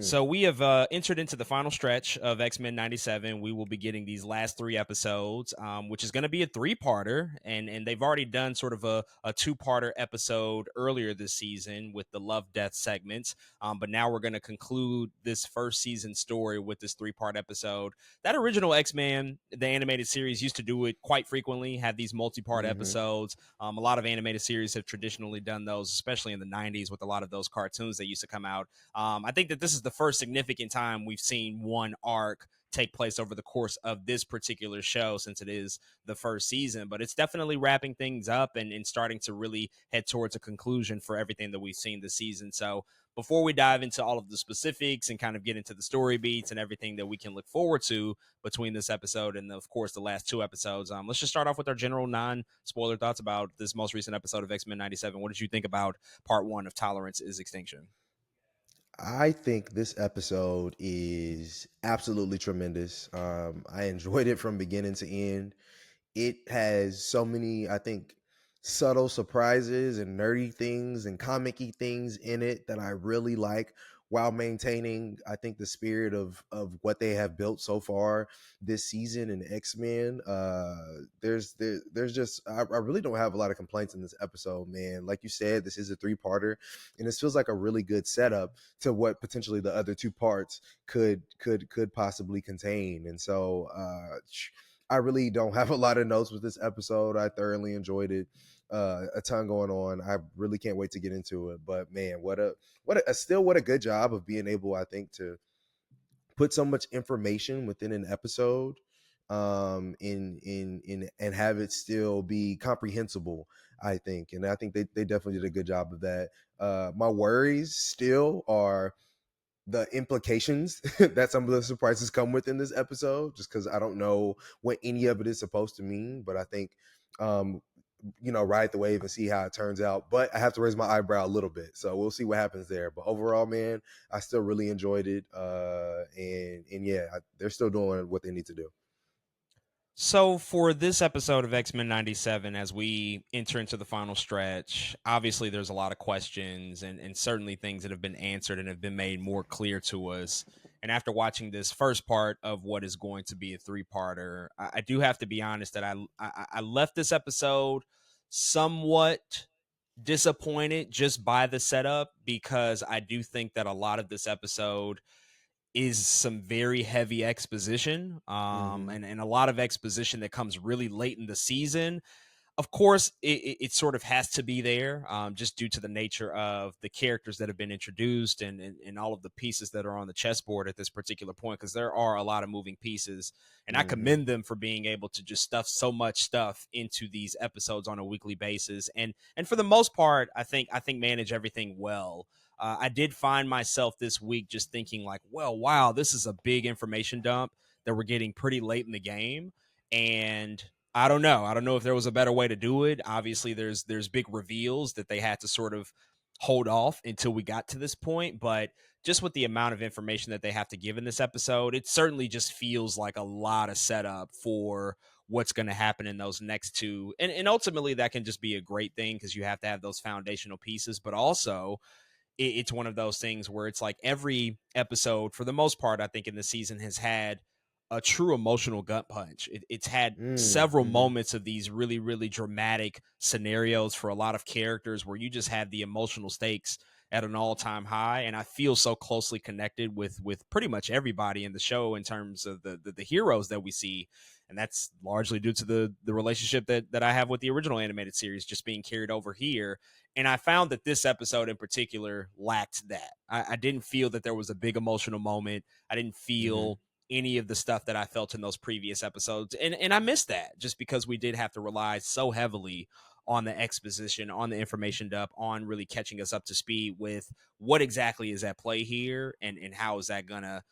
So we have entered into the final stretch of X-Men 97. We will be getting these last 3 episodes, which is going to be a three-parter, and they've already done sort of a two-parter episode earlier this season with the Love Death segments. But now we're going to conclude this first season story with this three-part episode. That original X-Men, the animated series, used to do it quite frequently, have these multi-part Mm-hmm. episodes. A lot of animated series have traditionally done those, especially in the 90s with a lot of those cartoons that used to come out. I think that this is the first significant time we've seen one arc take place over the course of this particular show, since it is the first season. But it's definitely wrapping things up and starting to really head towards a conclusion for everything that we've seen this season. So before we dive into all of the specifics and kind of get into the story beats and everything that we can look forward to between this episode and, of course, the last 2 episodes, let's just start off with our general non-spoiler thoughts about this most recent episode of X-Men 97. What did you think about part 1 of Tolerance is Extinction? I think this episode is absolutely tremendous. I enjoyed it from beginning to end. It has so many, I think, subtle surprises and nerdy things and comic-y things in it that I really like, while maintaining, I think, the spirit of what they have built so far this season in X-Men. There's just I really don't have a lot of complaints in this episode, man. Like you said, this is a three-parter, and this feels like a really good setup to what potentially the other two parts could possibly contain. And so I really don't have a lot of notes with this episode. I thoroughly enjoyed it. A ton going on. I really can't wait to get into it. But man, what a good job of being able, I think, to put so much information within an episode, in and have it still be comprehensible, I think. And I think they definitely did a good job of that. My worries still are the implications that some of the surprises come with in this episode, just because I don't know what any of it is supposed to mean. But I think, um, ride the wave and see how it turns out. But I have to raise my eyebrow a little bit, so we'll see what happens there. But overall, man, I still really enjoyed it. And yeah, they're still doing what they need to do. So for this episode of X-Men 97, as we enter into the final stretch, obviously there's a lot of questions and certainly things that have been answered and have been made more clear to us. And after watching this first part of what is going to be a three-parter, I do have to be honest that I left this episode somewhat disappointed just by the setup, because I do think that a lot of this episode is some very heavy exposition, Mm-hmm. and a lot of exposition that comes really late in the season. Of course, it sort of has to be there, just due to the nature of the characters that have been introduced and all of the pieces that are on the chessboard at this particular point, because there are a lot of moving pieces. And I Mm-hmm. commend them for being able to just stuff so much stuff into these episodes on a weekly basis, and for the most part, I think manage everything well. I did find myself this week just thinking like, well, wow, this is a big information dump that we're getting pretty late in the game. And I don't know. I don't know if there was a better way to do it. Obviously, there's big reveals that they had to sort of hold off until we got to this point. But just with the amount of information that they have to give in this episode, it certainly just feels like a lot of setup for what's going to happen in those next two. And ultimately, that can just be a great thing because you have to have those foundational pieces. But also, it's one of those things where it's like every episode, for the most part, I think in the season has had a true emotional gut punch. It's had several Mm-hmm. moments of these really, really dramatic scenarios for a lot of characters where you just have the emotional stakes at an all-time high. And I feel so closely connected with pretty much everybody in the show in terms of the heroes that we see. And that's largely due to the relationship that I have with the original animated series just being carried over here. And I found that this episode in particular lacked that. I didn't feel that there was a big emotional moment. I didn't Mm-hmm. feel any of the stuff that I felt in those previous episodes. And I missed that just because we did have to rely so heavily on the exposition, on the information dump, on really catching us up to speed with what exactly is at play here and how is that going to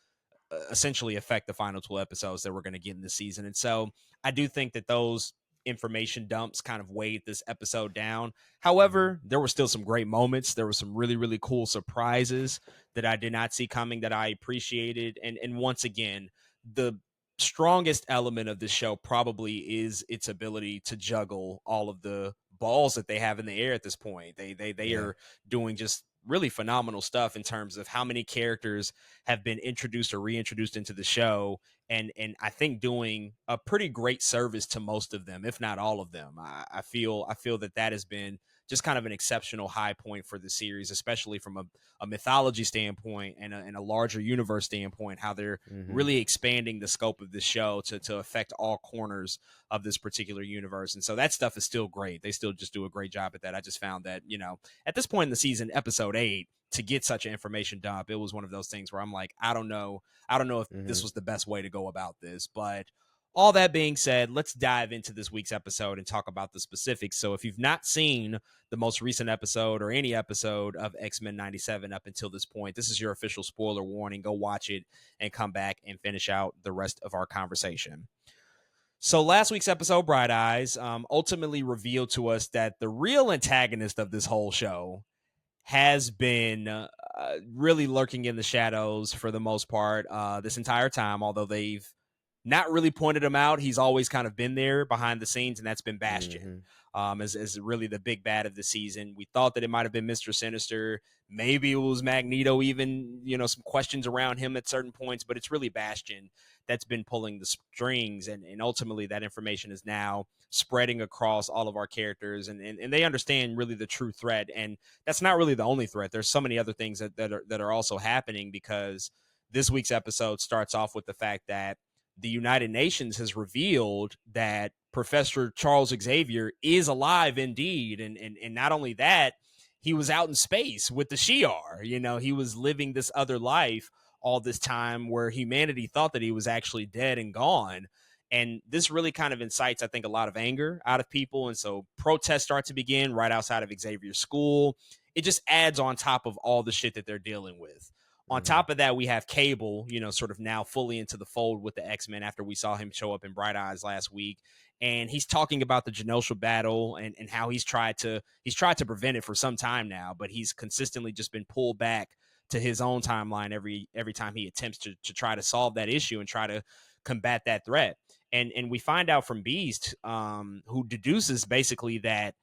essentially affect the final 12 episodes that we're going to get in the season. And so I do think that those information dumps kind of weighed this episode down. Mm-hmm. However, there were still some great moments. There were some really, really cool surprises that I did not see coming that I appreciated. And once again, the strongest element of this show probably is its ability to juggle all of the balls that they have in the air at this point. They Yeah. are doing just really phenomenal stuff in terms of how many characters have been introduced or reintroduced into the show, and I think doing a pretty great service to most of them, if not all of them. I feel that has been just kind of an exceptional high point for the series, especially from a mythology standpoint and a larger universe standpoint, how they're Hmm. really expanding the scope of the show to affect all corners of this particular universe. And so that stuff is still great. They still just do a great job at that. I just found that, at this point in the season, episode 8, to get such an information dump, it was one of those things where I'm like, I don't know. I don't know if this Hmm. was the best way to go about this. But all that being said, let's dive into this week's episode and talk about the specifics. So if you've not seen the most recent episode or any episode of X-Men 97 up until this point, this is your official spoiler warning. Go watch it and come back and finish out the rest of our conversation. So last week's episode, Bright Eyes, ultimately revealed to us that the real antagonist of this whole show has been really lurking in the shadows for the most part this entire time, although they've not really pointed him out. He's always kind of been there behind the scenes, and that's been Bastion, Hmm. as really the big bad of the season. We thought that it might have been Mr. Sinister. Maybe it was Magneto, even, some questions around him at certain points, but it's really Bastion that's been pulling the strings. And ultimately, that information is now spreading across all of our characters, and they understand really the true threat. And that's not really the only threat. There's so many other things that are also happening, because this week's episode starts off with the fact that the United Nations has revealed that Professor Charles Xavier is alive indeed. And not only that, he was out in space with the Shi'ar. He was living this other life all this time where humanity thought that he was actually dead and gone. And this really kind of incites, I think, a lot of anger out of people. And so protests start to begin right outside of Xavier's school. It just adds on top of all the shit that they're dealing with. On Hmm. top of that, we have Cable, sort of now fully into the fold with the X-Men after we saw him show up in Bright Eyes last week. And he's talking about the Genosha battle and how he's tried to prevent it for some time now, but he's consistently just been pulled back to his own timeline every time he attempts to try to solve that issue and try to combat that threat. And we find out from Beast, who deduces basically that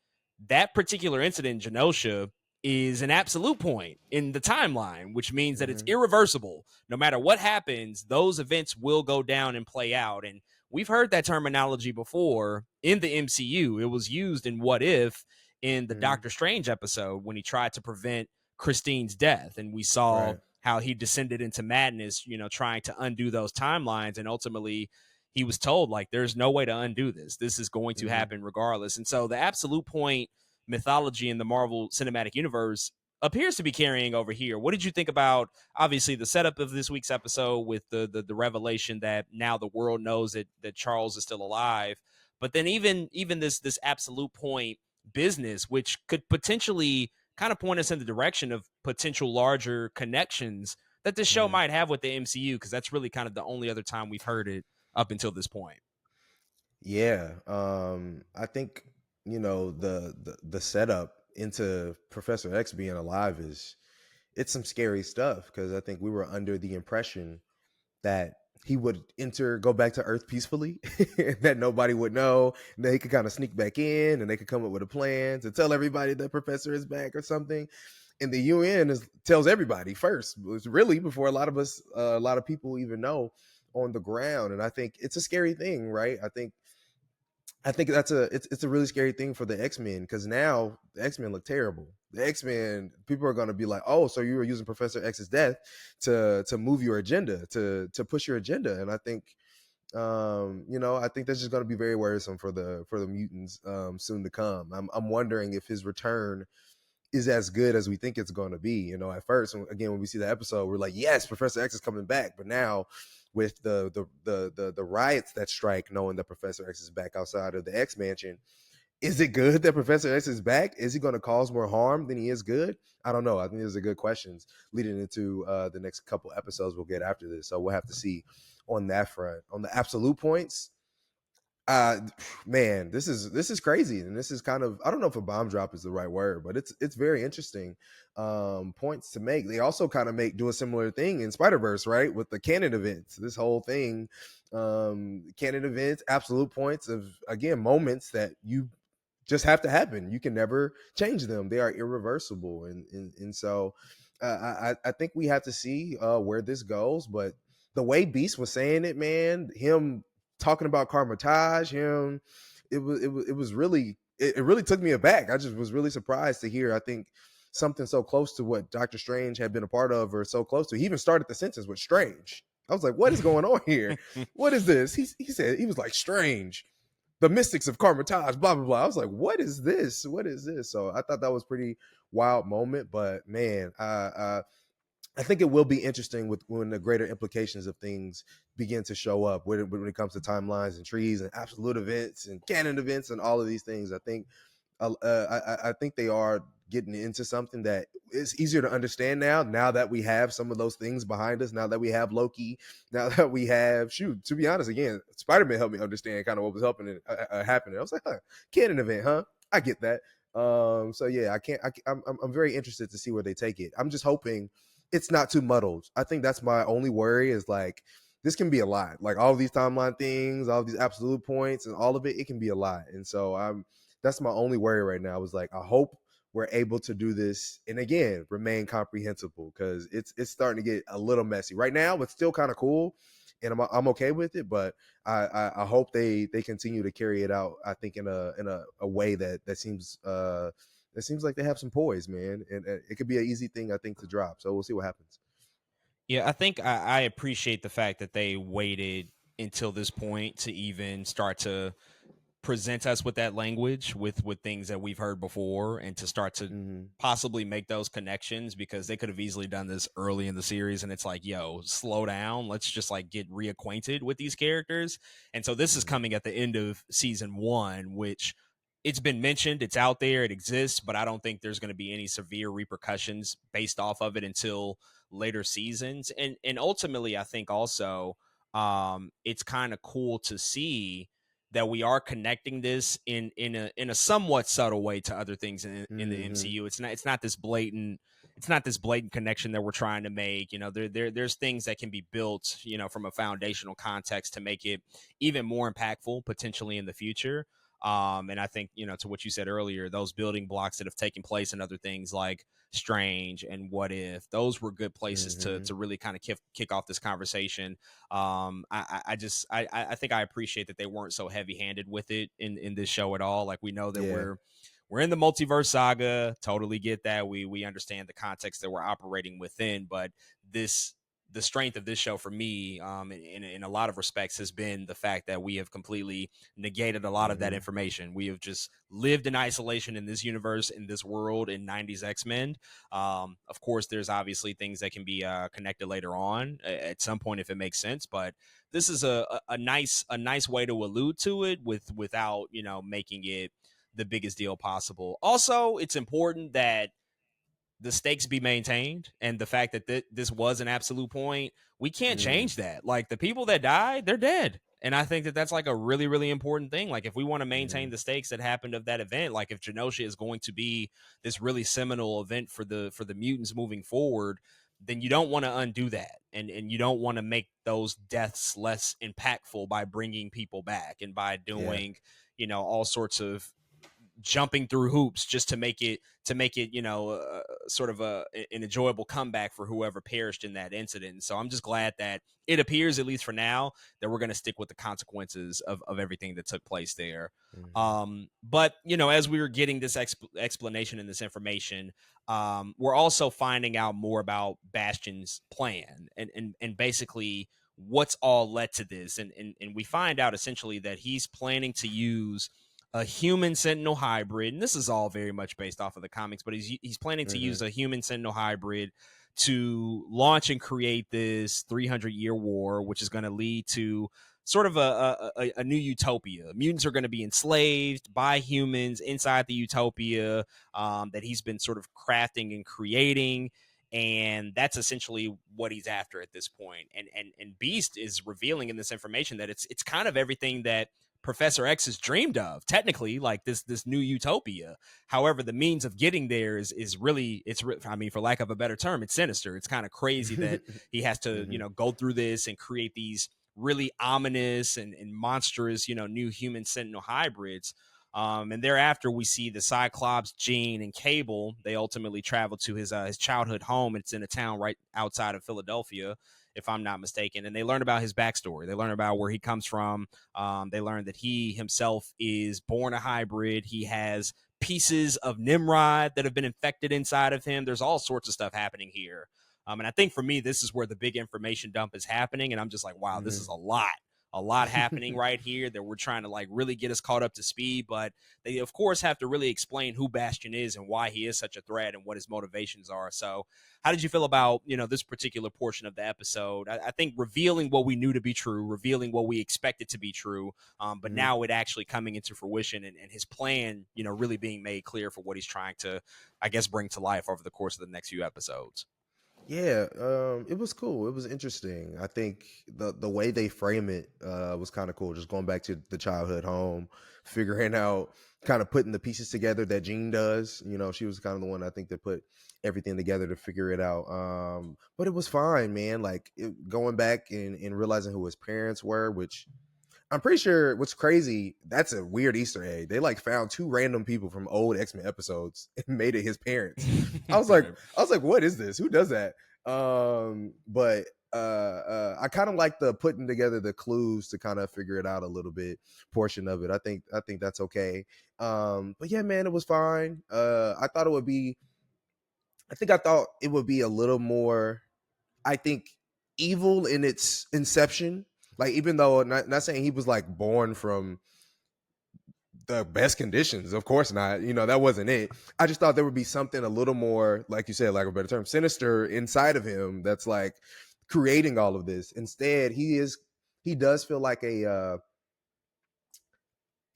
particular incident in Genosha is an absolute point in the timeline, which means that it's Hmm. irreversible. No matter what happens, those events will go down and play out. And we've heard that terminology before in the MCU. It was used in What If in the Hmm. Doctor Strange episode when he tried to prevent Christine's death. And we saw Right. how he descended into madness, trying to undo those timelines. And ultimately, he was told, like, there's no way to undo this. This is going to Hmm. happen regardless. And so the absolute point mythology in the Marvel Cinematic Universe appears to be carrying over here. What did you think about, obviously, the setup of this week's episode with the revelation that now the world knows that Charles is still alive, but then even this absolute point business, which could potentially kind of point us in the direction of potential larger connections that this show Hmm. might have with the MCU, because that's really kind of the only other time we've heard it up until this point. Yeah. I think the setup into Professor X being alive is it's some scary stuff because I think we were under the impression that he would go back to Earth peacefully, that nobody would know, and that he could kind of sneak back in, and they could come up with a plan to tell everybody that Professor is back or something. And the UN tells everybody first, was really before a lot of people even know on the ground. And I think it's a scary thing, right? I think it's a really scary thing for the X-Men because now the X-Men look terrible. The X-Men people are going to be like, "Oh, so you were using Professor X's death to move your agenda, to push your agenda." And I think I think that's just going to be very worrisome for the mutants soon to come. I'm wondering if his return is as good as we think it's going to be. At first, again, when we see the episode, we're like, yes, Professor X is coming back. But now, with the riots that strike, knowing that Professor X is back outside of the X Mansion, is it good that Professor X is back? Is he going to cause more harm than he is good? I don't know. I think those are good questions leading into the next couple episodes we'll get after this. So we'll have to see on that front. On the absolute points, uh man, this is crazy, and this is kind of, I don't know if a bomb drop is the right word, but it's very interesting points to make. They also kind of do a similar thing in Spider-Verse, right, with the canon events. This whole thing, canon events, absolute points of, again, moments that you just have to happen. You can never change them. They are irreversible. And so I think we have to see where this goes. But the way Beast was saying it, man, him talking about Carmitage, him, it was really it really took me aback. I just was really surprised to hear. I think something so close to what Doctor Strange had been a part of, or so close to. He even started the sentence with "strange." I was like, "What is going on here? What is this?" He said he was like strange, the mystics of Carmitage, blah blah blah. I was like, what is this? What is this? So I thought that was pretty wild moment. But man, I think it will be interesting with when the greater implications of things begin to show up when it comes to timelines and trees and absolute events and canon events and all of these things. I think I think they are getting into something that is easier to understand now. Now that we have some of those things behind us, now that we have Loki, now that we have shoot. To be honest, again, Spider-Man helped me understand kind of what was happening. I was like, huh, canon event, huh? I get that. So yeah, I can't. I'm very interested to see where they take it. I'm just hoping it's not too muddled. I think that's my only worry is like this can be a lot. Like all of these timeline things, all of these absolute points, and all of it, it can be a lot. And so that's my only worry right now. Was like I hope we're able to do this and again remain comprehensible because it's starting to get a little messy right now. It's still kind of cool, and I'm okay with it. But I hope they continue to carry it out. I think in a way that seems it seems like they have some poise, man, and it could be an easy thing I think to drop. So we'll see what happens. Yeah, I think I appreciate the fact that they waited until this point to even start to present us with that language with things that we've heard before and to start to Mm-hmm. possibly make those connections because they could have easily done this early in the series and it's like, yo, slow down, let's just like get reacquainted with these characters. And so this is Mm-hmm. coming at the end of season 1, which it's been mentioned, it's out there, it exists, but I don't think there's going to be any severe repercussions based off of it until later seasons. And ultimately I think also it's kind of cool to see that we are connecting this in a somewhat subtle way to other things in the Mm-hmm. MCU. It's not this blatant, it's not this blatant connection that we're trying to make. You know, there's things that can be built, you know, from a foundational context to make it even more impactful potentially in the future. And I think, you know, to what you said earlier, those building blocks that have taken place and other things like Strange and What If, those were good places Mm-hmm. to really kind of kick off this conversation. I think I appreciate that they weren't so heavy handed with it in this show at all. Like we know that Yeah. we're in the multiverse saga. Totally get that. We understand the context that we're operating within, but this the strength of this show for me, in a lot of respects, has been the fact that we have completely negated a lot of that Mm-hmm. information. We have just lived in isolation in this universe, in this world, in '90s X-Men. Of course, there's obviously things that can be connected later on at some point if it makes sense, but this is a nice way to allude to it without, you know, making it the biggest deal possible. Also, it's important that the stakes be maintained and the fact that this was an absolute point, we can't Mm-hmm. change that. Like the people that died, they're dead. And I think that that's like a really, really important thing. Like if we want to Mm-hmm. maintain the stakes that happened of that event, like if Genosha is going to be this really seminal event for the mutants moving forward, then you don't want to undo that, and you don't want to make those deaths less impactful by bringing people back and by Yeah. doing, you know, all sorts of jumping through hoops just to make it, you know, sort of an enjoyable comeback for whoever perished in that incident. So I'm just glad that it appears, at least for now, that we're going to stick with the consequences of everything that took place there. Mm-hmm. But you know, as we were getting this explanation and this information, we're also finding out more about Bastion's plan and basically what's all led to this. And we find out essentially that he's planning to use a human sentinel hybrid, and this is all very much based off of the comics, but he's planning to Mm-hmm. use a human sentinel hybrid to launch and create this 300-year war, which is going to lead to sort of a new utopia. Mutants are going to be enslaved by humans inside the utopia that he's been sort of crafting and creating. And that's essentially what he's after at this point. And Beast is revealing in this information that it's kind of everything that Professor X has dreamed of, technically, like this new utopia. However, the means of getting there is really, I mean, for lack of a better term, it's sinister. It's kind of crazy that he has to, you Mm-hmm. know, go through this and create these really ominous and monstrous, you know, new human sentinel hybrids. And thereafter, we see the Cyclops, Jean, and Cable. They ultimately travel to his childhood home. It's in a town right outside of Philadelphia, if I'm not mistaken. And they learn about his backstory. They learn about where he comes from. They learn that he himself is born a hybrid. He has pieces of Nimrod that have been infected inside of him. There's all sorts of stuff happening here. And I think for me, this is where the big information dump is happening. And I'm just like, wow, this is a lot happening right here that we're trying to like really get us caught up to speed. But they, of course, have to really explain who Bastion is and why he is such a threat and what his motivations are. So how did you feel about, this particular portion of the episode? I think revealing what we knew to be true, revealing what we expected to be true, but Mhm. now it actually coming into fruition and his plan, really being made clear for what he's trying to, I guess, bring to life over the course of the next few episodes. Yeah, it was cool. It was interesting. I think the way they frame it was kind of cool. Just going back to the childhood home, figuring out, kind of putting the pieces together that Jean does. She was kind of the one I think that put everything together to figure it out. But it was fine, man. Like going back and realizing who his parents were, which I'm pretty sure what's crazy, that's a weird Easter egg. They like found two random people from old X-Men episodes and made it his parents. I was like, Right. what is this? Who does that? But I kind of like the putting together the clues to kind of figure it out a little bit portion of it. I think that's okay. But yeah, man, it was fine. I thought it would be a little more, I think, evil in its inception. Like, even though not saying he was like born from the best conditions, of course not. That wasn't it. I just thought there would be something a little more, like you said, like a better term, sinister inside of him that's like creating all of this. Instead, he does feel like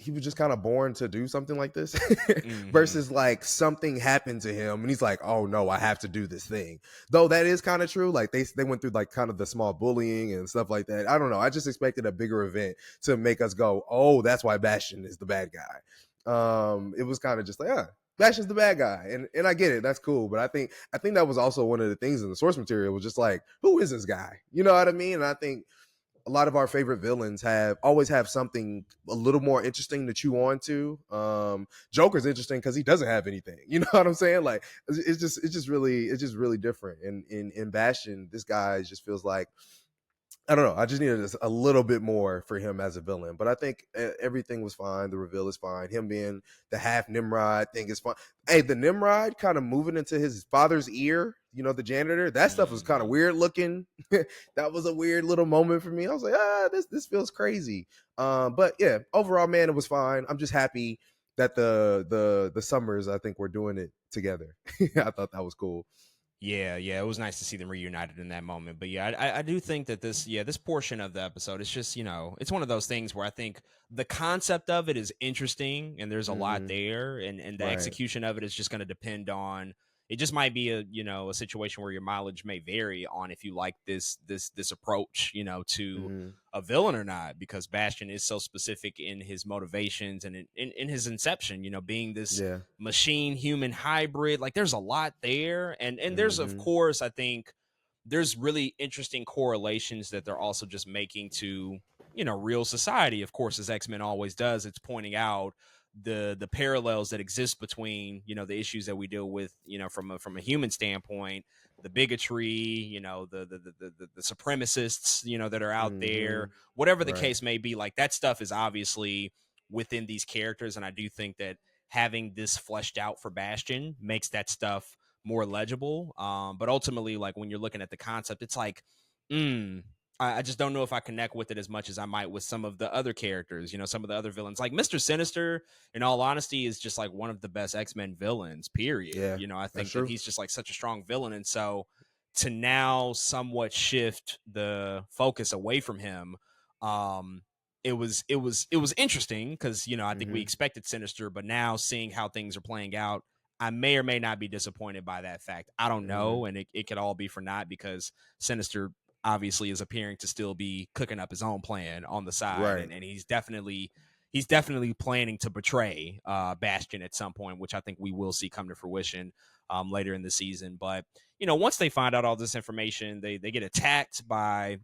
he was just kind of born to do something like this Hmm. versus like something happened to him and he's like, oh no, I have to do this thing. Though that is kind of true. Like they went through like kind of the small bullying and stuff like that. I don't know, I just expected a bigger event to make us go, oh, that's why Bastion is the bad guy. It was kind of just like, Bastion's the bad guy, and I get it, that's cool. But I think that was also one of the things in the source material, was just like, who is this guy, you know what I mean? And I think a lot of our favorite villains always have something a little more interesting to chew on to. Joker's interesting because he doesn't have anything. You know what I'm saying? Like it's just really different. And in Bastion, this guy just feels like, I don't know. I just needed a little bit more for him as a villain, but I think everything was fine. The reveal is fine. Him being the half Nimrod thing is fine. Hey, the Nimrod kind of moving into his father's ear, the janitor, that stuff was kind of Hmm. weird looking. That was a weird little moment for me. I was like, this feels crazy. But yeah, overall, man, it was fine. I'm just happy that the Summers, I think, we're doing it together. I thought that was cool. Yeah, yeah, it was nice to see them reunited in that moment. But yeah, I do think that this portion of the episode, it's just, it's one of those things where I think the concept of it is interesting and there's a lot Hmm. there, and the Right. execution of it is just going to depend on. It just might be a situation where your mileage may vary on if you like this approach, to Hmm. a villain or not, because Bastion is so specific in his motivations and in his inception, being this Yeah. machine human hybrid. Like there's a lot there, and there's, of Hmm. course, I think there's really interesting correlations that they're also just making to real society, of course, as X-Men always does. It's pointing out the parallels that exist between the issues that we deal with, from a human standpoint, the bigotry, the supremacists, that are out Hmm. there, whatever the Right. case may be. Like that stuff is obviously within these characters, and I do think that having this fleshed out for Bastion makes that stuff more legible. But ultimately, like when you're looking at the concept, it's like, mm, I just don't know if I connect with it as much as I might with some of the other characters, some of the other villains. Like Mr. Sinister, in all honesty, is just like one of the best X-Men villains, period. Yeah, I that's think that true. he's just like such a strong villain. And so to now somewhat shift the focus away from him, um, it was interesting because I think we Hmm. expected Sinister, but now seeing how things are playing out, I may or may not be disappointed by that fact. I don't Hmm. know, and it could all be for naught because Sinister obviously is appearing to still be cooking up his own plan on the side, Right. and he's definitely planning to betray Bastion at some point, which I think we will see come to fruition later in the season. But once they find out all this information, they get attacked by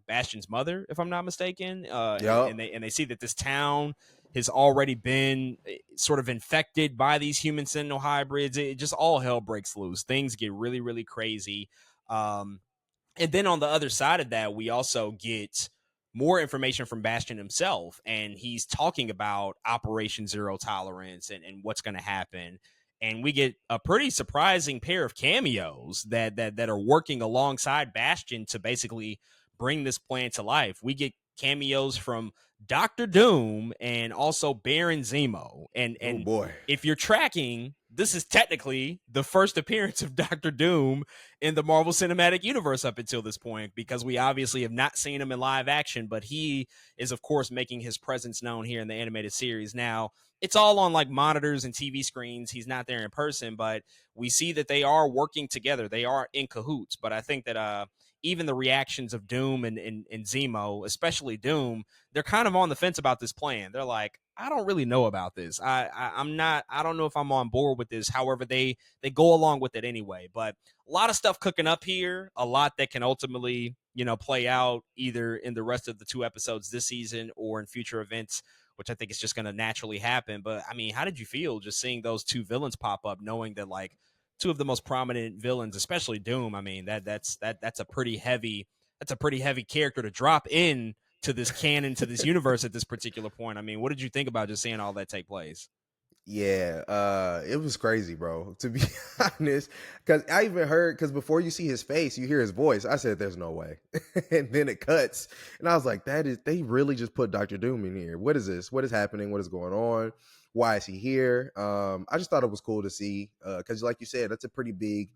Bastion's mother, if I'm not mistaken, and Yup. and they see that this town has already been sort of infected by these human sentinel hybrids. It just all hell breaks loose. Things get really, really crazy. Um, and then on the other side of that, we also get more information from Bastion himself, and he's talking about Operation Zero Tolerance and what's going to happen. And we get a pretty surprising pair of cameos that are working alongside Bastion to basically bring this plan to life. We get cameos from Doctor Doom and also Baron Zemo. Oh And boy. if you're tracking, this is technically the first appearance of Doctor Doom in the Marvel Cinematic Universe up until this point, because we obviously have not seen him in live action, but he is, of course, making his presence known here in the animated series. Now, it's all on like monitors and TV screens. He's not there in person, but we see that they are working together. They are in cahoots. But I think that even the reactions of Doom and Zemo, especially Doom, they're kind of on the fence about this plan. They're like, I don't really know about this. I'm not. I don't know if I'm on board with this. However, they go along with it anyway. But a lot of stuff cooking up here. A lot that can ultimately play out either in the rest of the 2 episodes this season or in future events, which I think is just going to naturally happen. But I mean, how did you feel just seeing those two villains pop up, knowing that like two of the most prominent villains, especially Doom? I mean, that's a pretty heavy character to drop in to this canon, to this universe at this particular point. I mean, what did you think about just seeing all that take place? Yeah, it was crazy, bro. To be honest, because I even heard because before you see his face, you hear his voice. I said, "There's no way," and then it cuts, and I was like, "That is they really just put Doctor Doom in here. What is this? What is happening? What is going on? Why is he here?" I just thought it was cool to see because, like you said, that's a pretty big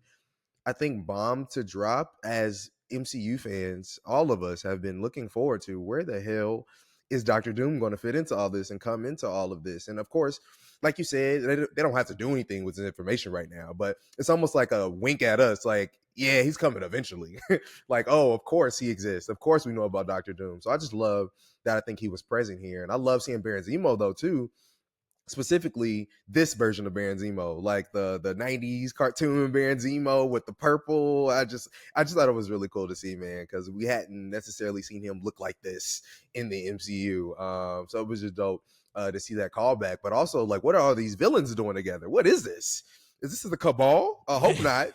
I think bomb to drop as MCU fans, all of us have been looking forward to where the hell is Doctor Doom going to fit into all this and come into all of this. And of course, like you said, they don't have to do anything with this information right now, but it's almost like a wink at us like, yeah, he's coming eventually. Like, oh, of course he exists. Of course we know about Doctor Doom. So I just love that I think he was present here. And I love seeing Baron Zemo though too, specifically this version of Baron Zemo, like the 90s cartoon Baron Zemo with the purple. I just thought it was really cool to see, man, because we hadn't necessarily seen him look like this in the MCU. So it was just dope to see that callback. But also, like, what are all these villains doing together? What is this? Is this the Cabal? I hope not.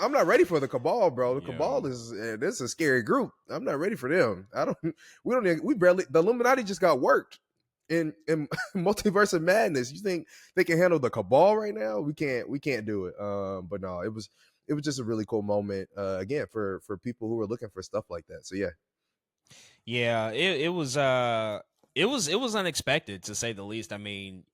I'm not ready for the Cabal, bro. The Cabal Yo. is this is a scary group. I'm not ready for them. I don't. We don't. We barely. The Illuminati just got worked in Multiverse of Madness. You think they can handle the Cabal right now? We can't. We can't do it. But no, it was just a really cool moment. Again, for people who were looking for stuff like that. So yeah. Yeah, it was unexpected to say the least. I mean,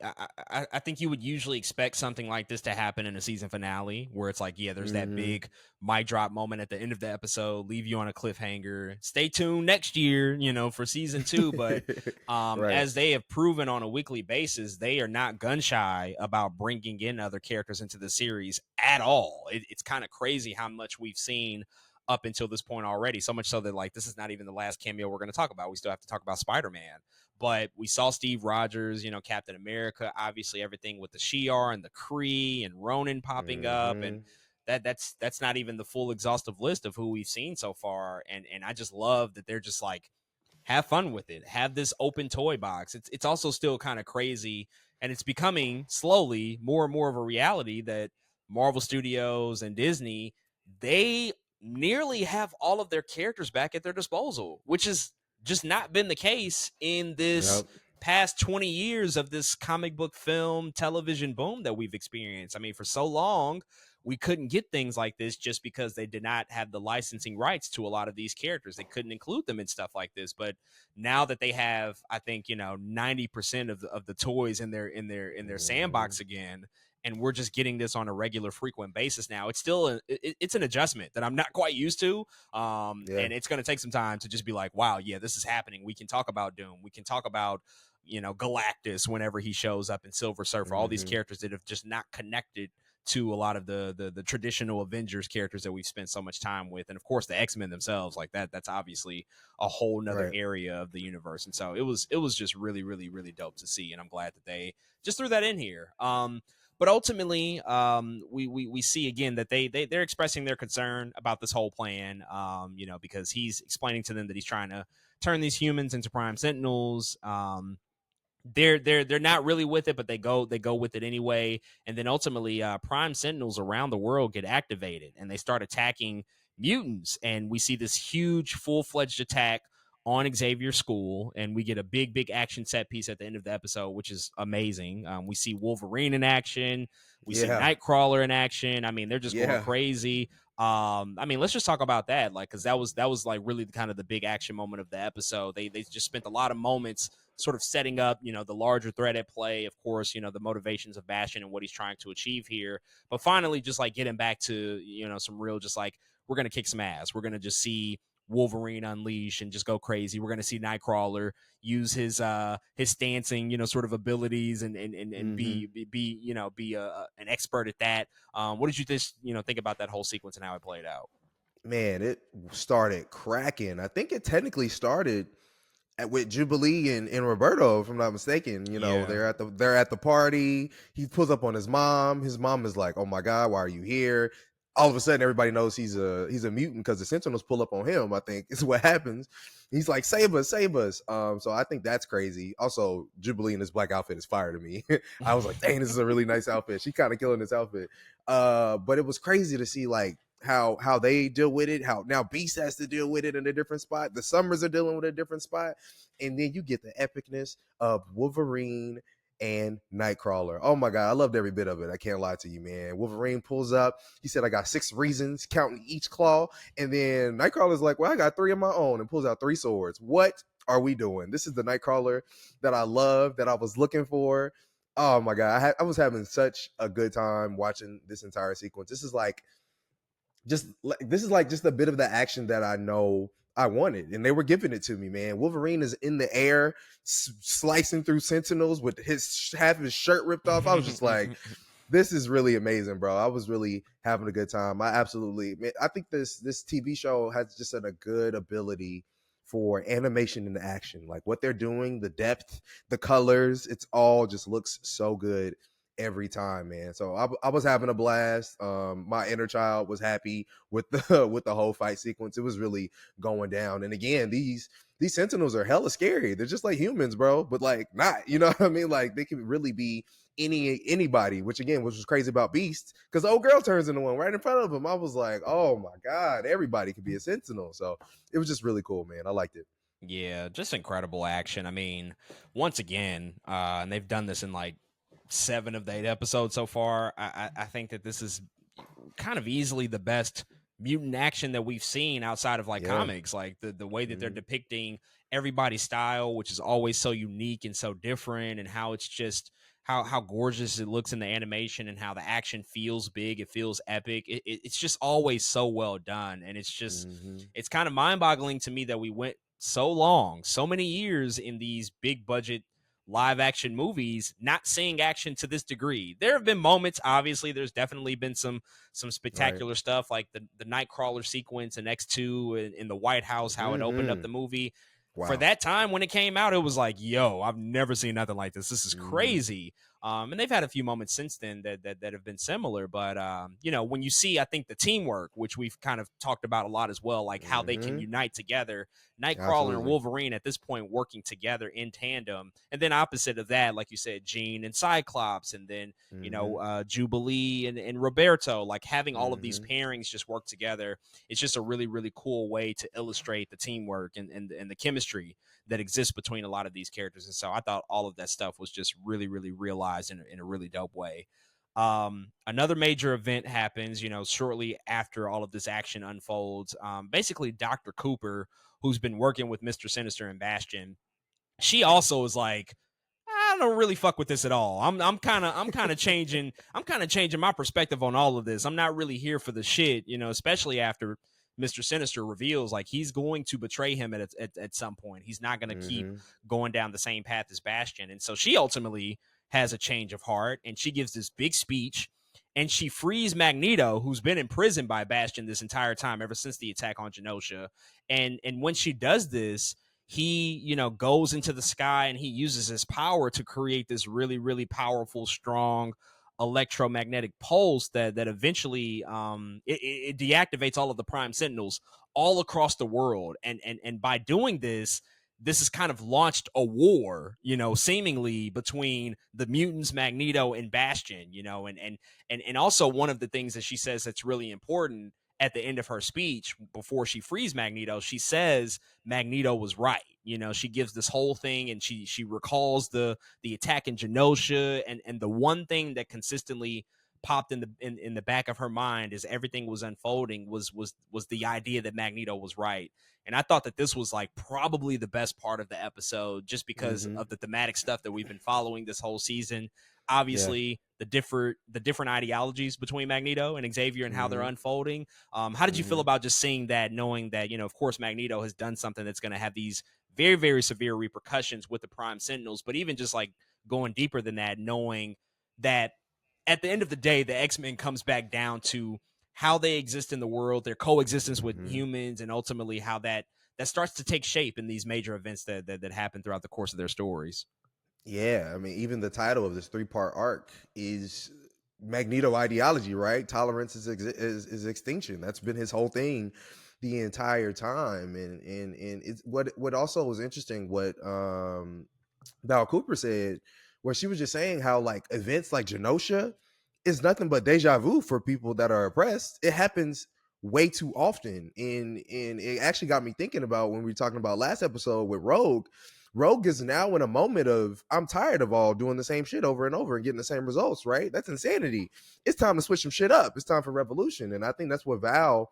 I think you would usually expect something like this to happen in a season finale, where it's like, yeah, there's that Mm-hmm. big mic drop moment at the end of the episode, leave you on a cliffhanger. Stay tuned next year, for season 2. But Right. as they have proven on a weekly basis, they are not gun shy about bringing in other characters into the series at all. It's kind of crazy how much we've seen up until this point already. So much so that like this is not even the last cameo we're going to talk about. We still have to talk about Spider-Man. But we saw Steve Rogers, Captain America, obviously everything with the Shi'ar and the Kree and Ronin popping up, and Mm-hmm. that's not even the full exhaustive list of who we've seen so far. And I just love that they're just like, have fun with it. Have this open toy box. It's also still kind of crazy, and it's becoming slowly more and more of a reality that Marvel Studios and Disney, they nearly have all of their characters back at their disposal, which has just not been the case in this Yep. past 20 years of this comic book film television boom that we've experienced. I mean, for so long we couldn't get things like this just because they did not have the licensing rights to a lot of these characters. They couldn't include them in stuff like this. But now that they have, I think, 90% of the toys in their Mm-hmm. sandbox again, and we're just getting this on a regular frequent basis now, it's still it's an adjustment that I'm not quite used to. Yeah. And it's going to take some time to just be like, wow, yeah, this is happening. We can talk about Doom. We can talk about Galactus whenever he shows up in Silver Surfer, all these Mm-hmm. characters that have just not connected to a lot of the traditional Avengers characters that we've spent so much time with. And of course the X-Men themselves, like that's obviously a whole nother Right. area of the universe. And so it was just really, really, really dope to see. And I'm glad that they just threw that in here. But ultimately, we see again that they're expressing their concern about this whole plan, because he's explaining to them that he's trying to turn these humans into prime sentinels. they're not really with it, but they go with it anyway. And then ultimately, Prime Sentinels around the world get activated, and they start attacking mutants. And we see this huge, full-fledged attack on Xavier's school, and we get a big action set piece at the end of the episode, which is amazing. We see Wolverine in action, we see Yeah, Nightcrawler in action. I mean, they're just going yeah. crazy. I mean, let's just talk about that, like, because that was like really kind of the big action moment of the episode. They just spent a lot of moments sort of setting up, the larger threat at play, of course, the motivations of Bastion and what he's trying to achieve here. But finally, just like getting back to, some real, just like, we're going to kick some ass. We're going to just see Wolverine unleash and just go crazy. We're going to see Nightcrawler use his stancing, sort of abilities and Hmm. be an expert at that. What did you just, think about that whole sequence and how it played out? Man, it started cracking. I think it technically started with Jubilee and Roberto, if I'm not mistaken. Yeah. They're at the party. He pulls up on his mom. His mom is like, "Oh my God, why are you here?" All of a sudden, everybody knows he's a mutant because the Sentinels pull up on him. I think is what happens. He's like, "Save us, save us!" So I think that's crazy. Also, Jubilee in this black outfit is fire to me. I was like, "Dang, this is a really nice outfit." She kind of killing this outfit. But it was crazy to see like how they deal with it. How now Beast has to deal with it in a different spot. The Summers are dealing with a different spot, and then you get the epicness of Wolverine and Nightcrawler. Oh my God, I loved every bit of it. I can't lie to you, man. Wolverine pulls up. He said, "I got 6 reasons, counting each claw." And then Nightcrawler's like, "Well, I got 3 of my own," and pulls out 3 swords. What are we doing? This is the Nightcrawler that I love, that I was looking for. Oh my God, I was having such a good time watching this entire sequence. This is like just a bit of the action that I know I wanted, and they were giving it to me, man. Wolverine is in the air, slicing through Sentinels with his half of his shirt ripped off. I was just like, this is really amazing, bro. I was really having a good time. I think this TV show has just a good ability for animation and action. Like what they're doing, the depth, the colors, it's all just looks so good every time, man. So I was having a blast. My inner child was happy with the with the whole fight sequence. It was really going down. And again, these Sentinels are hella scary. They're just like humans, bro, but like not. You know what I mean? Like they can really be anybody, which again, which was crazy about Beast, because the old girl turns into one right in front of him. I was like, oh my God, everybody could be a Sentinel. So it was just really cool, man. I liked it. Yeah, just incredible action. I mean, once again, and they've done this in like 7 of the 8 episodes so far. I think that this is kind of easily the best mutant action that we've seen outside of like Yeah. comics. Like the way that they're Mm-hmm. depicting everybody's style, which is always so unique and so different, and how it's just how gorgeous it looks in the animation and how the action feels big, it feels epic. It's just always so well done, and Mm-hmm. it's kind of mind boggling to me that we went so long, so many years in these big budget live action movies not seeing action to this degree. There have been moments, obviously there's definitely been some Right. spectacular stuff like the Nightcrawler sequence in X2 in the White House, how it opened up Mm-hmm. the movie. For Wow. that time when it came out, it was like, yo, I've never seen nothing like this. This is Mm-hmm. crazy. And they've had a few moments since then that have been similar. But when you see, I think the teamwork, which we've kind of talked about a lot as well, like how they can Mm-hmm. unite together, Nightcrawler and Absolutely. Wolverine at this point working together in tandem, and then opposite of that, like you said, Jean and Cyclops, and then Mm-hmm. Jubilee and Roberto, like having all of these Mm-hmm. pairings just work together. It's just a really cool way to illustrate the teamwork and the chemistry that exists between a lot of these characters. And so I thought all of that stuff was just really realized in a really dope way. Another major event happens, shortly after all of this action unfolds. Basically, Dr. Cooper, who's been working with Mr. Sinister and Bastion, she also is like, I don't really fuck with this at all. I'm kind of changing my perspective on all of this. I'm not really here for the shit, especially after Mr. Sinister reveals like he's going to betray him at some point. He's not going to keep Mm-hmm. going down the same path as Bastion. And so she ultimately has a change of heart and she gives this big speech and she frees Magneto, who's been imprisoned by Bastion this entire time ever since the attack on Genosha. And when she does this, he goes into the sky and he uses his power to create this really powerful, strong electromagnetic pulse that eventually it deactivates all of the Prime Sentinels all across the world. And by doing this, this has kind of launched a war, seemingly between the mutants, Magneto, and Bastion, and also one of the things that she says that's really important at the end of her speech before she frees Magneto, she says Magneto was right. She gives this whole thing, and she recalls the attack in Genosha, and the one thing that consistently popped in the back of her mind as everything was unfolding was the idea that Magneto was right. And I thought that this was like probably the best part of the episode, just because Mm-hmm. of the thematic stuff that we've been following this whole season. Yeah. Obviously, the different ideologies between Magneto and Xavier and how they're Mm-hmm. unfolding. How did you feel Mm-hmm. about just seeing that, knowing that, of course, Magneto has done something that's going to have these very, very severe repercussions with the Prime Sentinels, but even just like going deeper than that, knowing that at the end of the day, the X-Men comes back down to how they exist in the world, their coexistence with Mm-hmm. humans, and ultimately how that starts to take shape in these major events that happen throughout the course of their stories. Yeah, I mean, even the title of this 3-part arc is Magneto ideology, right? Tolerance is extinction. That's been his whole thing the entire time, and it's what also was interesting. What Val Cooper said, where she was just saying how like events like Genosha is nothing but deja vu for people that are oppressed. It happens way too often, and it actually got me thinking about when we were talking about last episode with Rogue. Rogue is now in a moment of I'm tired of all doing the same shit over and over and getting the same results, right? That's insanity. It's time to switch some shit up. It's time for revolution. And I think that's what Val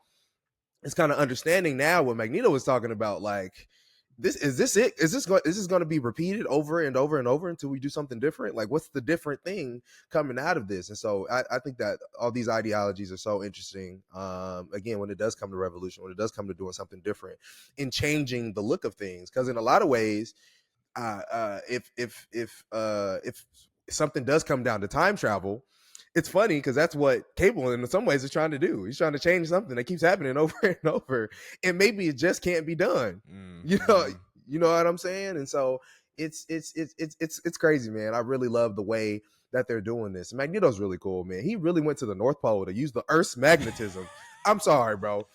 is kind of understanding now what Magneto was talking about. Like, this it? Is this going to be repeated over and over and over until we do something different? Like, what's the different thing coming out of this? And so I think that all these ideologies are so interesting. Again, when it does come to revolution, when it does come to doing something different, in changing the look of things, because in a lot of ways, if something does come down to time travel, it's funny because that's what Cable in some ways is trying to do. He's trying to change something that keeps happening over and over, and maybe it just can't be done. You know, Mm-hmm. you know what I'm saying? And so it's crazy, man. I really love the way that they're doing this. Magneto's really cool, man. He really went to the North Pole to use the Earth's magnetism. I'm sorry, bro,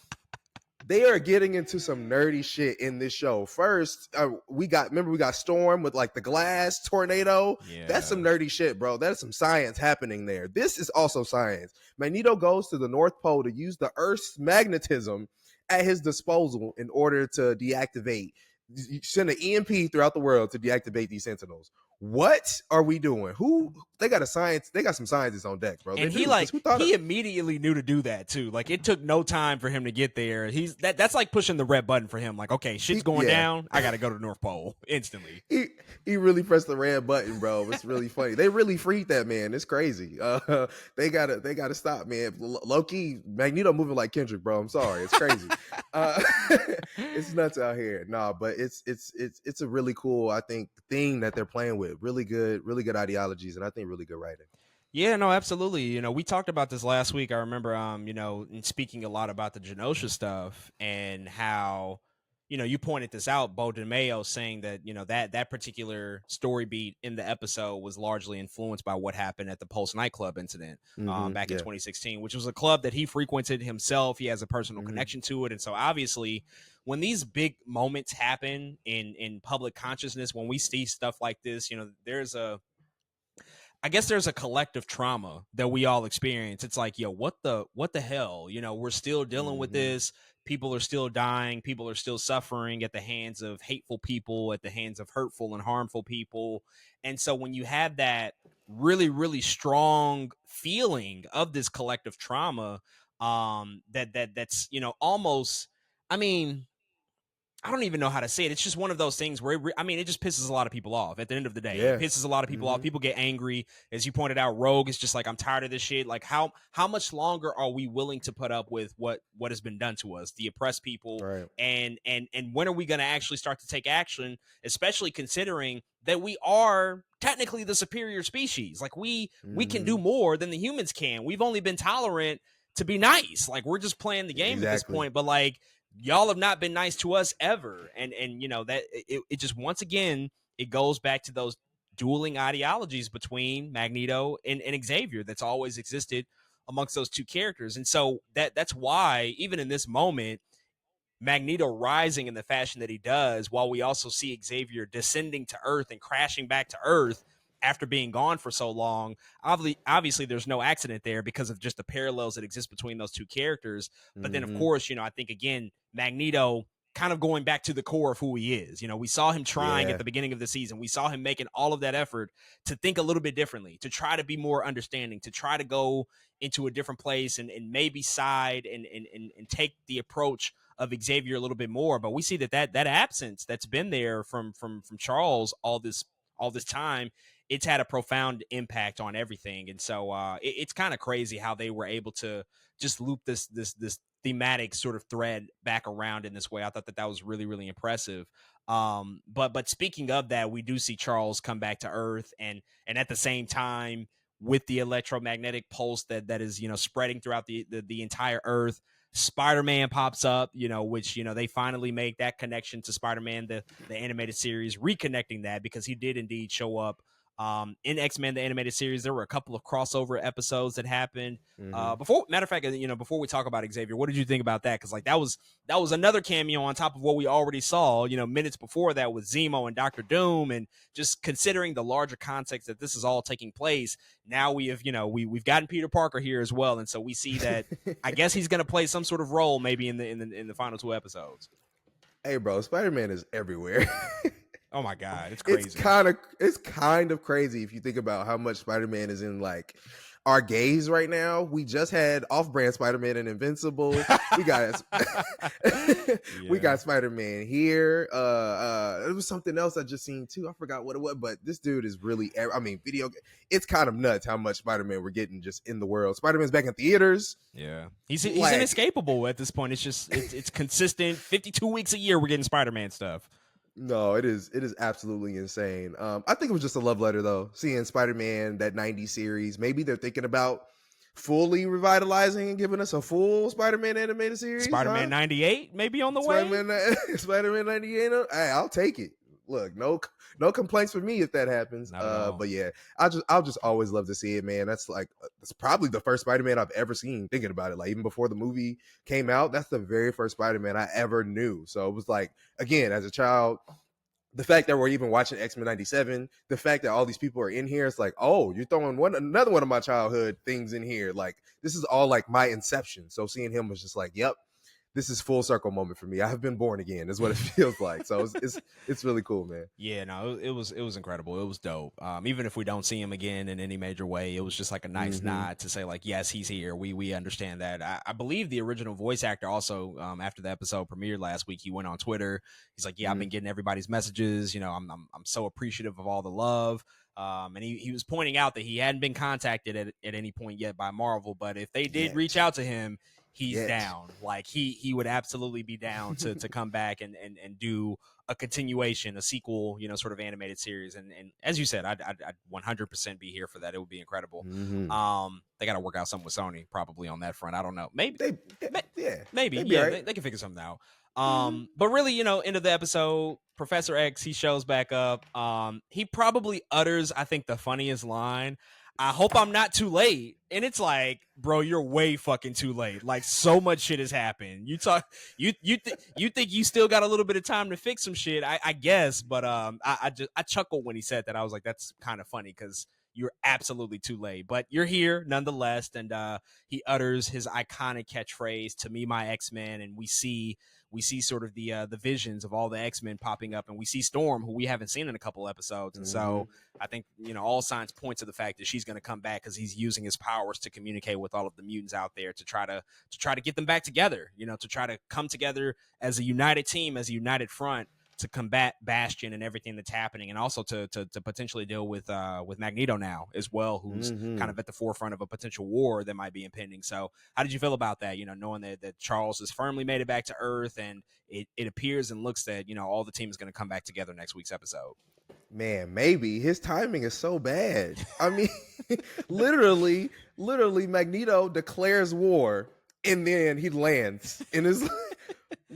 they are getting into some nerdy shit in this show. First, we got Storm with like the glass tornado. That's some Yeah. nerdy shit, bro. That is some science happening there. This is also science. Magneto goes to the North Pole to use the Earth's magnetism at his disposal in order to deactivate. You send an EMP throughout the world to deactivate these Sentinels. What are we doing? Who they got a science? They got some scientists on deck, bro. They And he do. Because like who thought of? he immediately knew to do that too. Like it took no time for him to get there. That's like pushing the red button for him. Like, okay, shit's going Yeah, down. I gotta go to the North Pole instantly. he really pressed the red button, bro. It's really funny. They really freed that man. It's crazy. They gotta stop, man. Low key, Magneto moving like Kendrick, bro. I'm sorry, it's crazy. Uh, it's nuts out here. Nah, but it's a really cool, I think, thing that they're playing with. Really good ideologies, and I think really good writing. Yeah, no, absolutely. We talked about this last week. I remember, in speaking a lot about the Genosha stuff and how, you pointed this out, Bo DeMayo saying that, that particular story beat in the episode was largely influenced by what happened at the Pulse nightclub incident back in Yeah. 2016, which was a club that he frequented himself. He has a personal Mm-hmm. connection to it. And so obviously when these big moments happen in public consciousness, when we see stuff like this, I guess there's a collective trauma that we all experience. It's like, yo, what the hell? We're still dealing with Mm-hmm. this. People are still dying. People are still suffering at the hands of hateful people, at the hands of hurtful and harmful people. And so when you have that really, really strong feeling of this collective trauma, that's almost, I mean, I don't even know how to say it. It's just one of those things where it just pisses a lot of people off at the end of the day. It Yeah. pisses a lot of people off. Mm-hmm. People get angry. As you pointed out, Rogue is just like, I'm tired of this shit. Like how much longer are we willing to put up with what has been done to us, the oppressed people? Right. And when are we going to actually start to take action, especially considering that we are technically the superior species? Like we can Mm-hmm. do more than the humans can. We've only been tolerant to be nice. Like we're just playing the game at this Exactly. point, but like y'all have not been nice to us ever. And that it just once again it goes back to those dueling ideologies between Magneto and Xavier that's always existed amongst those two characters. And so that's why even in this moment Magneto rising in the fashion that he does, while we also see Xavier descending to Earth and crashing back to Earth after being gone for so long. Obviously, there's no accident there because of just the parallels that exist between those two characters. But then, of Mm-hmm. course, I think, again, Magneto kind of going back to the core of who he is. We saw him trying at Yeah. the beginning of the season. We saw him making all of that effort to think a little bit differently, to try to be more understanding, to try to go into a different place and maybe side and take the approach of Xavier a little bit more. But we see that absence that's been there from Charles all this time, it's had a profound impact on everything. And so it's kind of crazy how they were able to just loop this thematic sort of thread back around in this way. I thought that was really, really impressive. But speaking of that, we do see Charles come back to Earth, and at the same time, with the electromagnetic pulse that is spreading throughout the entire Earth, Spider-Man pops up, which they finally make that connection to Spider-Man, the animated series, reconnecting that because he did indeed show up in X-Men the animated series. There were a couple of crossover episodes that happened. Mm-hmm. Matter of fact, before we talk about Xavier, what did you think about that? Because like that was another cameo on top of what we already saw, minutes before that with Zemo and Doctor Doom, and just considering the larger context that this is all taking place. Now we have, we've gotten Peter Parker here as well, and so we see that I guess he's going to play some sort of role maybe in the final two episodes. Hey, bro, Spider-Man is everywhere. Oh my God, it's it's crazy. kind of crazy if you think about how much Spider-Man is in like our gaze right now. We just had off-brand Spider-Man and Invincible. We got we got Spider-Man here. It was something else I just seen too. I forgot what it was, but this dude is really, I mean, it's kind of nuts how much Spider-Man we're getting just in the world. Spider-Man's back in theaters. Yeah, he's inescapable at this point. It's just it's consistent. 52 weeks a year we're getting Spider-Man stuff. No, it is absolutely insane. I think it was just a love letter though, seeing Spider-Man, that 90s series. Maybe they're thinking about fully revitalizing and giving us a full Spider-Man animated series. Spider-Man 98 maybe on the way. Spider-Man 98. Hey, I'll take it. Look, no complaints for me if that happens. But yeah, I'll just always love to see it, man. That's like it's probably the first Spider-Man I've ever seen. Thinking about it, like even before the movie came out, that's the very first Spider-Man I ever knew. So it was like, again, as a child, the fact that we're even watching X-Men 97, the fact that all these people are in here, it's like, oh, you're throwing another one of my childhood things in here. Like this is all like my inception. So seeing him was just like, yep, this is full circle moment for me. I have been born again, is what it feels like. So it's really cool, man. Yeah, no, it was incredible. It was dope. Even if we don't see him again in any major way, it was just like a nice nod to say like, yes, he's here. We understand that. I believe the original voice actor also, after the episode premiered last week, he went on Twitter. He's like, yeah, I've been getting everybody's messages. I'm so appreciative of all the love. And he was pointing out that he hadn't been contacted at any point yet by Marvel, but if they did reach out to him, he's down. Like he would absolutely be down to come back and do a continuation, a sequel, sort of animated series. And as you said, I'd 100% be here for that. It would be incredible. They got to work out something with Sony probably on that front. I don't know. Maybe maybe right. they can figure something out. But really, end of the episode, Professor X, he shows back up. He probably utters, I think, the funniest line. I hope I'm not too late. And it's like, bro, you're way fucking too late. Like so much shit has happened. You think you still got a little bit of time to fix some shit, I guess. But I chuckled when he said that. I was like, that's kind of funny because you're absolutely too late. But you're here nonetheless. And he utters his iconic catchphrase, "To me, my X-Men," and we see sort of the visions of all the X-Men popping up, and we see Storm, who we haven't seen in a couple episodes. And so I think, all signs point to the fact that she's going to come back because he's using his powers to communicate with all of the mutants out there to try to get them back together, to try to come together as a united team, as a united front to combat Bastion and everything that's happening, and also to potentially deal with Magneto now as well, who's kind of at the forefront of a potential war that might be impending. So how did you feel about that, knowing that Charles has firmly made it back to Earth, and it appears and looks that, all the team is going to come back together next week's episode? Man, maybe his timing is so bad. I mean, literally Magneto declares war and then he lands in his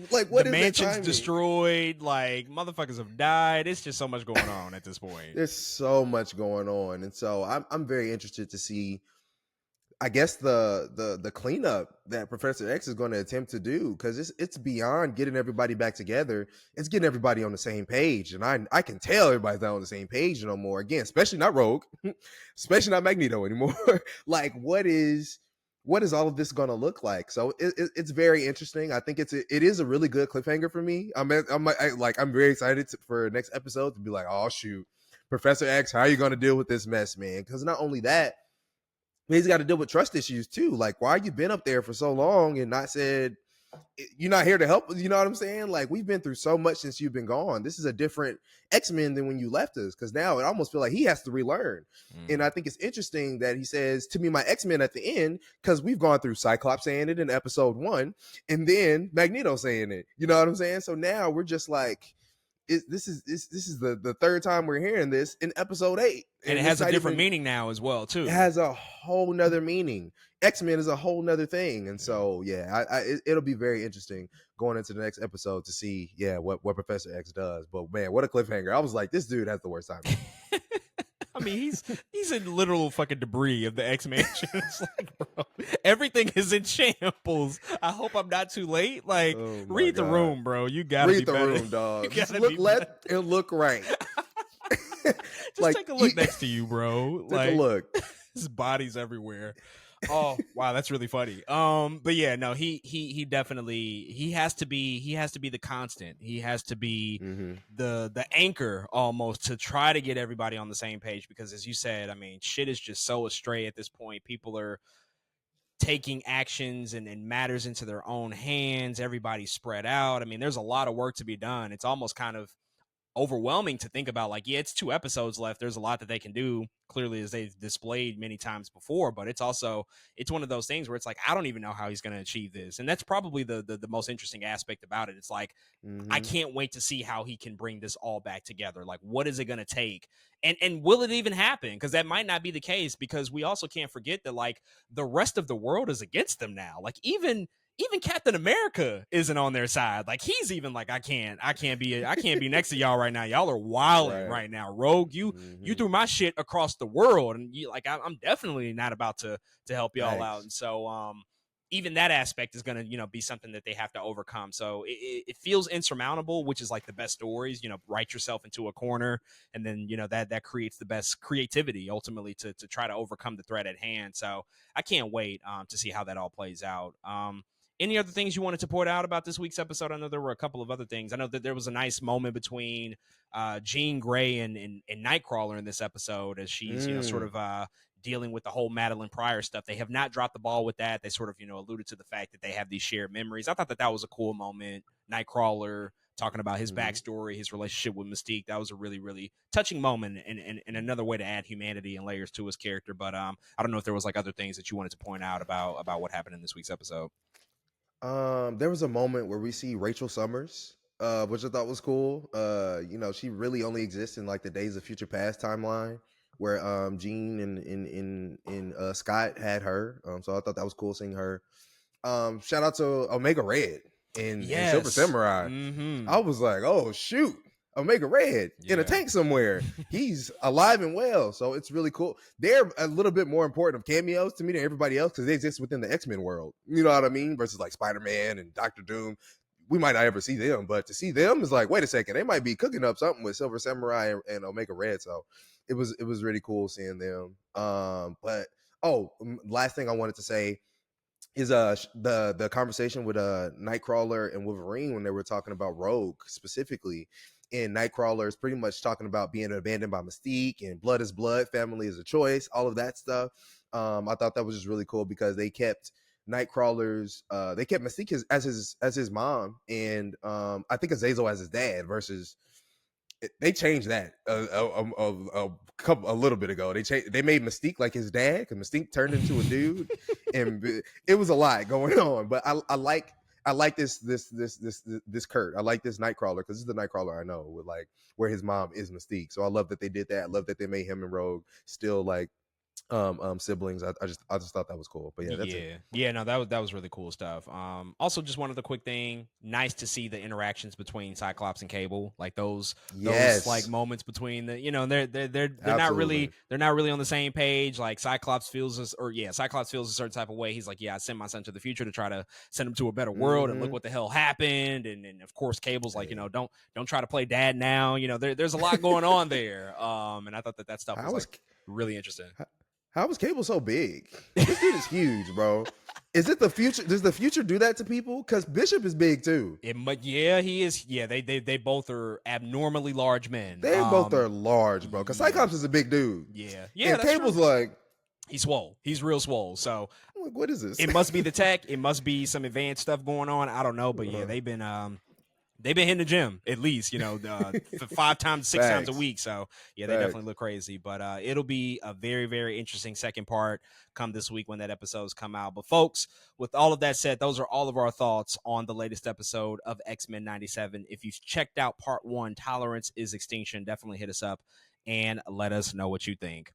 like, what the is mansion's destroyed, like motherfuckers have died. It's just so much going on at this point. There's so much going on. And so I'm very interested to see. I guess the cleanup that Professor X is going to attempt to do, because it's beyond getting everybody back together. It's getting everybody on the same page, and I can tell everybody's not on the same page no more. Again, especially not Rogue, especially not Magneto anymore. Like, what is all of this going to look like? So it's very interesting. I think it is a really good cliffhanger for me. I'm very excited for next episode to be like, oh shoot, Professor X, how are you going to deal with this mess, man? Because not only that, he's got to deal with trust issues too. Like, why you been up there for so long and not said you're not here to help us? You know what I'm saying? Like, we've been through so much since you've been gone. This is a different X-Men than when you left us, because now it almost feel like he has to relearn. And I think it's interesting that he says to me, my X-Men at the end, because we've gone through Cyclops saying it in episode 1 and then Magneto saying it. You know what I'm saying? So now we're just like, this is the third time we're hearing this in episode 8, and it has a different meaning now as well too. It has a whole nother meaning. X-Men is a whole nother thing, and so it'll be very interesting going into the next episode to see what Professor X does. But man, what a cliffhanger! I was like, this dude has the worst time. I mean, he's in literal fucking debris of the X Mansion. It's like, bro, everything is in shambles. I hope I'm not too late. Like, read the room, bro. You gotta read be the better. room, dog. Just let it look right. Just like, take a look next to you, bro. Take a look. His body's everywhere. Oh wow, that's really funny. But yeah, no, he definitely he has to be the constant. He has to be the anchor almost to try to get everybody on the same page, because as you said, I mean, shit is just so astray at this point. People are taking actions and matters into their own hands. Everybody's spread out. I mean, there's a lot of work to be done. It's almost kind of overwhelming to think about. Like, yeah, it's 2 episodes left. There's a lot that they can do, clearly, as they've displayed many times before, but it's one of those things where it's like, I don't even know how he's going to achieve this. And that's probably the most interesting aspect about it. It's like, I can't wait to see how he can bring this all back together. Like, what is it going to take? And will it even happen? Because that might not be the case, because we also can't forget that, like, the rest of the world is against them now. Like, even Captain America isn't on their side. Like, he's even like, I can't be next to y'all right now. Y'all are wilding right now. Rogue, you threw my shit across the world, and I'm definitely not about to help y'all out. And so even that aspect is going to be something that they have to overcome. So it feels insurmountable, which is like the best stories. Write yourself into a corner, and then that creates the best creativity ultimately to try to overcome the threat at hand. So I can't wait to see how that all plays out. Any other things you wanted to point out about this week's episode? I know there were a couple of other things. I know that there was a nice moment between Jean Grey and Nightcrawler in this episode, as she's sort of dealing with the whole Madeline Pryor stuff. They have not dropped the ball with that. They sort of alluded to the fact that they have these shared memories. I thought that was a cool moment. Nightcrawler talking about his backstory, his relationship with Mystique. That was a really, really touching moment, and another way to add humanity and layers to his character. But I don't know if there was like other things that you wanted to point out about what happened in this week's episode. There was a moment where we see Rachel Summers, which I thought was cool. She really only exists in like the Days of Future Past timeline, where Jean and Scott had her. So I thought that was cool seeing her. Shout out to Omega Red and Silver Samurai. I was like, oh shoot, Omega Red in a tank somewhere. He's alive and well, so it's really cool. They're a little bit more important of cameos to me than everybody else, because they exist within the X-Men world. You know what I mean? Versus like Spider-Man and Doctor Doom. We might not ever see them, but to see them is like, wait a second, they might be cooking up something with Silver Samurai and Omega Red. So it was really cool seeing them. But last thing I wanted to say is the conversation with Nightcrawler and Wolverine when they were talking about Rogue specifically. And Nightcrawler is pretty much talking about being abandoned by Mystique, and blood is blood, family is a choice, all of that stuff. I thought that was just really cool, because they kept Nightcrawler's they kept Mystique as his mom, and I think Azazel as his dad, versus they changed that a little bit ago. They made Mystique like his dad, because Mystique turned into a dude, and it was a lot going on. But I like this Kurt. I like this Nightcrawler, because this is the Nightcrawler I know, with like where his mom is Mystique. So I love that they did that. I love that they made him and Rogue still like siblings. I just thought that was cool. But yeah, that's it. Yeah, no, that was really cool stuff. Also, just one other quick thing. Nice to see the interactions between Cyclops and Cable, like those like Yes, moments between the, you know, they're not absolutely. really on the same page. Like Cyclops feels this, or yeah, Cyclops feels a certain type of way. He's like, yeah, I sent my son to the future to try to send him to a better world, and look Mm-hmm. what the hell happened. And of course, Cable's like, Hey, don't try to play dad now. There's a lot going on there. And I thought that stuff was how like is really interesting. how, how is Cable so big? This dude is huge, bro. Is it the future? Does the future do that to people? Because Bishop is big too. Yeah, he is. Yeah, they both are abnormally large men. They both are large, bro. Because Yeah, Cyclops is a big dude, yeah, and that's Cable's true. like, He's swole. He's real swole. So I'm like, what is this? it must be the tech. It must be some advanced stuff going on. I don't know, but yeah, they've been hitting the gym at least, for 5 times, 6 times a Facts, week. So yeah, they facts. definitely look crazy. But it'll be a very, very interesting second part come this week when that episode's come out. But folks, with all of that said, those are all of our thoughts on the latest episode of X-Men 97. If you've checked out part one, Tolerance is Extinction, definitely hit us up and let us know what you think.